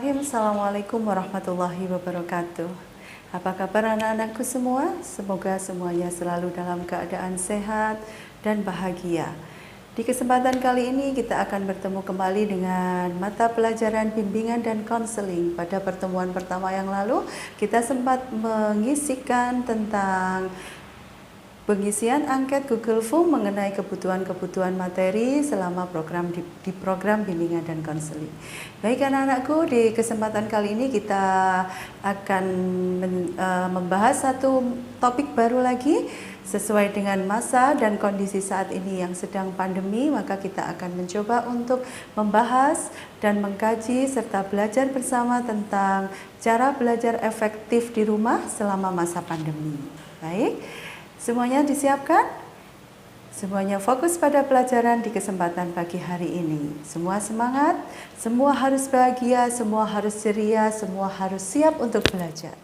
Bismillahirrahmanirrahim. Assalamualaikum warahmatullahi wabarakatuh. Apa kabar anak-anakku semua? Semoga semuanya selalu dalam keadaan sehat dan bahagia. Di kesempatan kali ini kita akan bertemu kembali dengan mata pelajaran bimbingan dan konseling. Pada pertemuan pertama yang lalu kita sempat mengisikan tentang pengisian angket Google Form mengenai kebutuhan-kebutuhan materi selama di program bimbingan dan konseling. Baik anak-anakku, di kesempatan kali ini kita akan membahas satu topik baru lagi sesuai dengan masa dan kondisi saat ini yang sedang pandemi. Maka kita akan mencoba untuk membahas dan mengkaji serta belajar bersama tentang cara belajar efektif di rumah selama masa pandemi. Baik, semuanya disiapkan? Semuanya fokus pada pelajaran di kesempatan pagi hari ini. Semua semangat, semua harus bahagia, semua harus ceria, semua harus siap untuk belajar.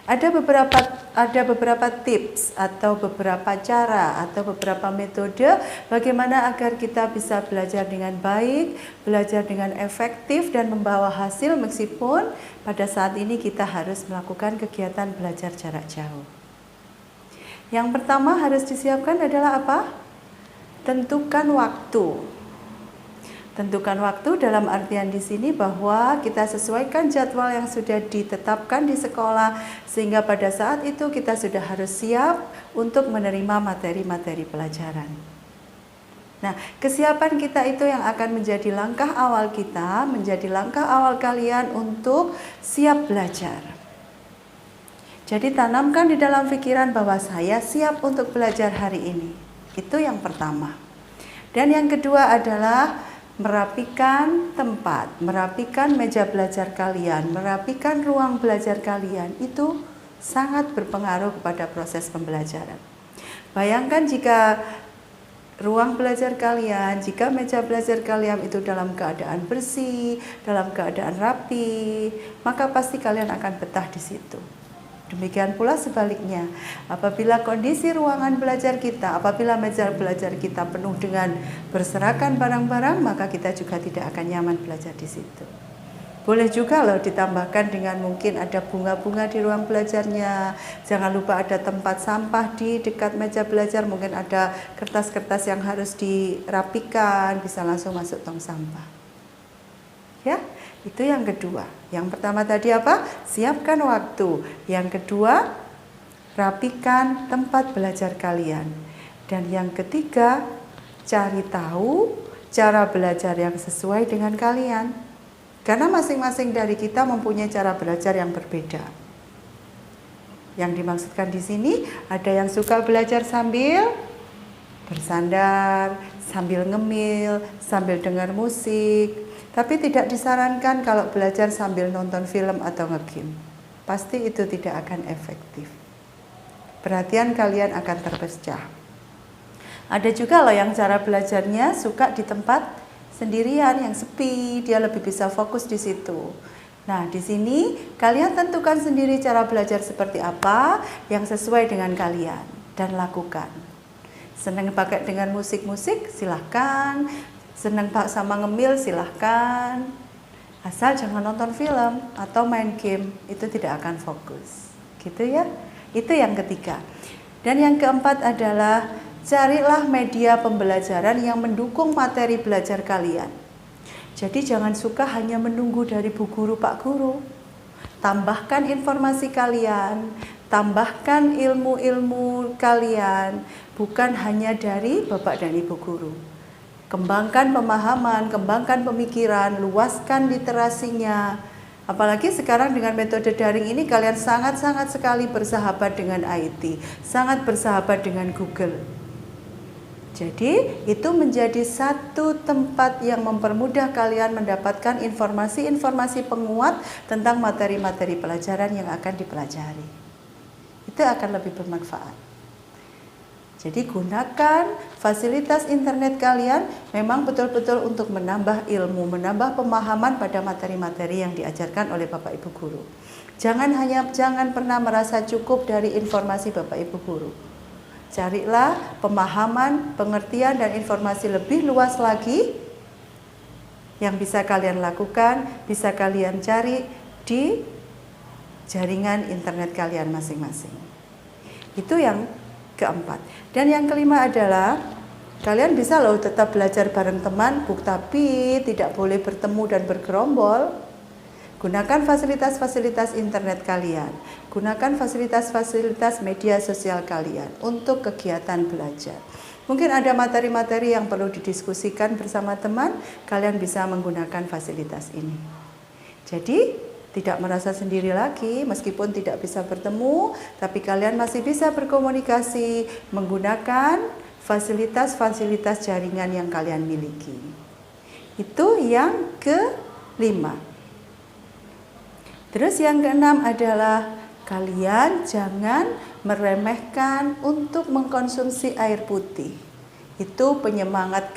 Ada beberapa tips atau beberapa cara atau beberapa metode bagaimana agar kita bisa belajar dengan baik, belajar dengan efektif dan membawa hasil meskipun pada saat ini kita harus melakukan kegiatan belajar jarak jauh. Yang pertama harus disiapkan adalah apa? Tentukan waktu. Tentukan waktu dalam artian di sini bahwa kita sesuaikan jadwal yang sudah ditetapkan di sekolah sehingga pada saat itu kita sudah harus siap untuk menerima materi-materi pelajaran. Nah, kesiapan kita itu yang akan menjadi langkah awal kita, menjadi langkah awal kalian untuk siap belajar. Jadi tanamkan di dalam pikiran bahwa saya siap untuk belajar hari ini. Itu yang pertama. Dan yang kedua adalah merapikan tempat, merapikan meja belajar kalian, merapikan ruang belajar kalian. Itu sangat berpengaruh kepada proses pembelajaran. Bayangkan jika ruang belajar kalian, jika meja belajar kalian itu dalam keadaan bersih, dalam keadaan rapi, maka pasti kalian akan betah di situ. Demikian pula sebaliknya, apabila kondisi ruangan belajar kita, apabila meja belajar kita penuh dengan berserakan barang-barang, maka kita juga tidak akan nyaman belajar di situ. Boleh juga loh ditambahkan dengan mungkin ada bunga-bunga di ruang belajarnya. Jangan lupa ada tempat sampah di dekat meja belajar, mungkin ada kertas-kertas yang harus dirapikan, bisa langsung masuk tong sampah. Ya. Itu yang kedua. Yang pertama tadi apa? Siapkan waktu. Yang kedua, rapikan tempat belajar kalian. Dan yang ketiga, cari tahu cara belajar yang sesuai dengan kalian. Karena masing-masing dari kita mempunyai cara belajar yang berbeda. Yang dimaksudkan di sini, ada yang suka belajar sambil bersandar, sambil ngemil, sambil dengar musik. Tapi tidak disarankan kalau belajar sambil nonton film atau nge-game. Pasti itu tidak akan efektif. Perhatian kalian akan terpecah. Ada juga loh yang cara belajarnya suka di tempat sendirian yang sepi, dia lebih bisa fokus di situ. Nah, di sini kalian tentukan sendiri cara belajar seperti apa yang sesuai dengan kalian dan lakukan. Senang pakai dengan musik-musik, silahkan. Senang sama ngemil silahkan, asal jangan nonton film atau main game, itu tidak akan fokus, gitu ya. Itu yang ketiga. Dan yang keempat adalah carilah media pembelajaran yang mendukung materi belajar kalian. Jadi jangan suka hanya menunggu dari bu guru, pak guru. Tambahkan informasi kalian, tambahkan ilmu-ilmu kalian, bukan hanya dari bapak dan ibu guru. Kembangkan pemahaman, kembangkan pemikiran, luaskan literasinya. Apalagi sekarang dengan metode daring ini kalian sangat-sangat sekali bersahabat dengan IT, sangat bersahabat dengan Google. Jadi itu menjadi satu tempat yang mempermudah kalian mendapatkan informasi-informasi penguat tentang materi-materi pelajaran yang akan dipelajari. Itu akan lebih bermanfaat. Jadi gunakan fasilitas internet kalian memang betul-betul untuk menambah ilmu, menambah pemahaman pada materi-materi yang diajarkan oleh Bapak Ibu guru. Jangan pernah merasa cukup dari informasi Bapak Ibu guru. Carilah pemahaman, pengertian dan informasi lebih luas lagi yang bisa kalian lakukan, bisa kalian cari di jaringan internet kalian masing-masing. Itu yang keempat. Dan yang kelima adalah kalian bisa loh tetap belajar bareng teman, tapi tidak boleh bertemu dan bergerombol. Gunakan fasilitas-fasilitas internet kalian, gunakan fasilitas-fasilitas media sosial kalian untuk kegiatan belajar. Mungkin ada materi-materi yang perlu didiskusikan bersama teman, kalian bisa menggunakan fasilitas ini. Jadi, tidak merasa sendiri lagi, meskipun tidak bisa bertemu, tapi kalian masih bisa berkomunikasi menggunakan fasilitas-fasilitas jaringan yang kalian miliki. Itu yang kelima. Terus yang keenam adalah kalian jangan meremehkan untuk mengkonsumsi air putih. Itu penyemangat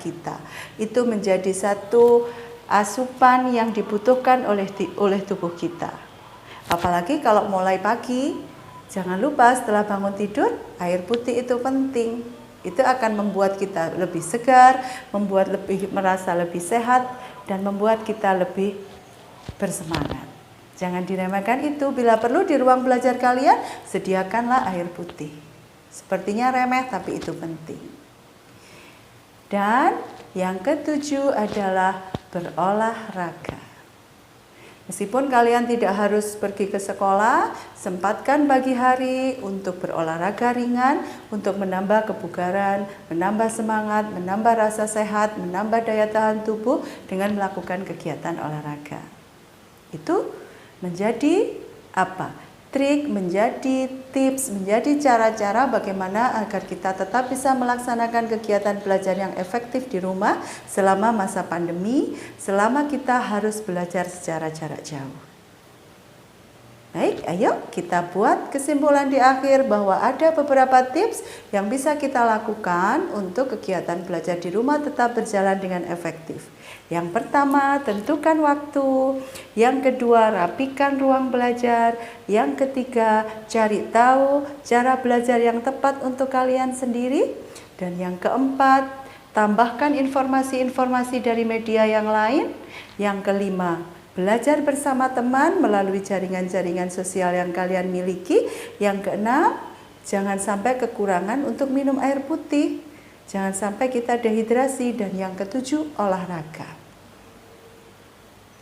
kita. Itu menjadi satu asupan yang dibutuhkan oleh tubuh kita. Apalagi kalau mulai pagi, jangan lupa setelah bangun tidur, air putih itu penting. Itu akan membuat kita lebih segar, merasa lebih sehat, dan membuat kita lebih bersemangat. Jangan diremehkan itu. Bila perlu di ruang belajar kalian, sediakanlah air putih. Sepertinya remeh, tapi itu penting. Dan yang ketujuh adalah berolahraga. Meskipun kalian tidak harus pergi ke sekolah, sempatkan pagi hari untuk berolahraga ringan, untuk menambah kebugaran, menambah semangat, menambah rasa sehat, menambah daya tahan tubuh dengan melakukan kegiatan olahraga. Itu menjadi trik, menjadi tips, menjadi cara-cara bagaimana agar kita tetap bisa melaksanakan kegiatan belajar yang efektif di rumah selama masa pandemi, selama kita harus belajar secara jarak jauh. Baik, ayo kita buat kesimpulan di akhir bahwa ada beberapa tips yang bisa kita lakukan untuk kegiatan belajar di rumah tetap berjalan dengan efektif. Yang pertama, tentukan waktu. Yang kedua, rapikan ruang belajar. Yang ketiga, cari tahu cara belajar yang tepat untuk kalian sendiri. Dan yang keempat, tambahkan informasi-informasi dari media yang lain. Yang kelima, belajar bersama teman melalui jaringan-jaringan sosial yang kalian miliki. Yang keenam, jangan sampai kekurangan untuk minum air putih. Jangan sampai kita dehidrasi. Dan yang ketujuh, olahraga.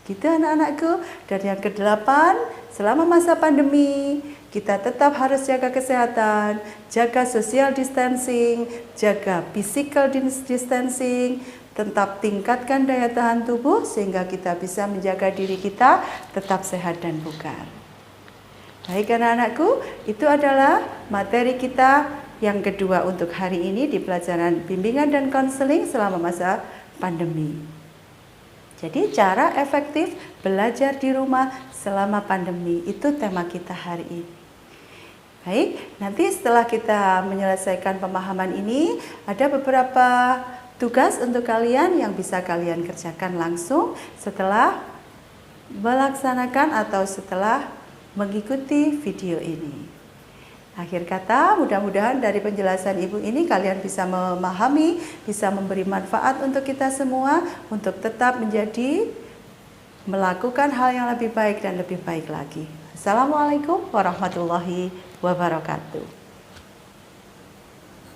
Gitu anak-anakku. Dan yang kedelapan, selama masa pandemi, kita tetap harus jaga kesehatan, jaga social distancing, jaga physical distancing, tetap tingkatkan daya tahan tubuh sehingga kita bisa menjaga diri kita tetap sehat dan bugar. Baik anak-anakku, itu adalah materi kita yang kedua untuk hari ini di pelajaran bimbingan dan konseling selama masa pandemi. Jadi cara efektif belajar di rumah selama pandemi, itu tema kita hari ini. Baik, nanti setelah kita menyelesaikan pemahaman ini, ada beberapa tugas untuk kalian yang bisa kalian kerjakan langsung setelah melaksanakan atau setelah mengikuti video ini. Akhir kata, mudah-mudahan dari penjelasan Ibu ini kalian bisa memahami, bisa memberi manfaat untuk kita semua untuk tetap melakukan hal yang lebih baik dan lebih baik lagi. Assalamualaikum warahmatullahi wabarakatuh.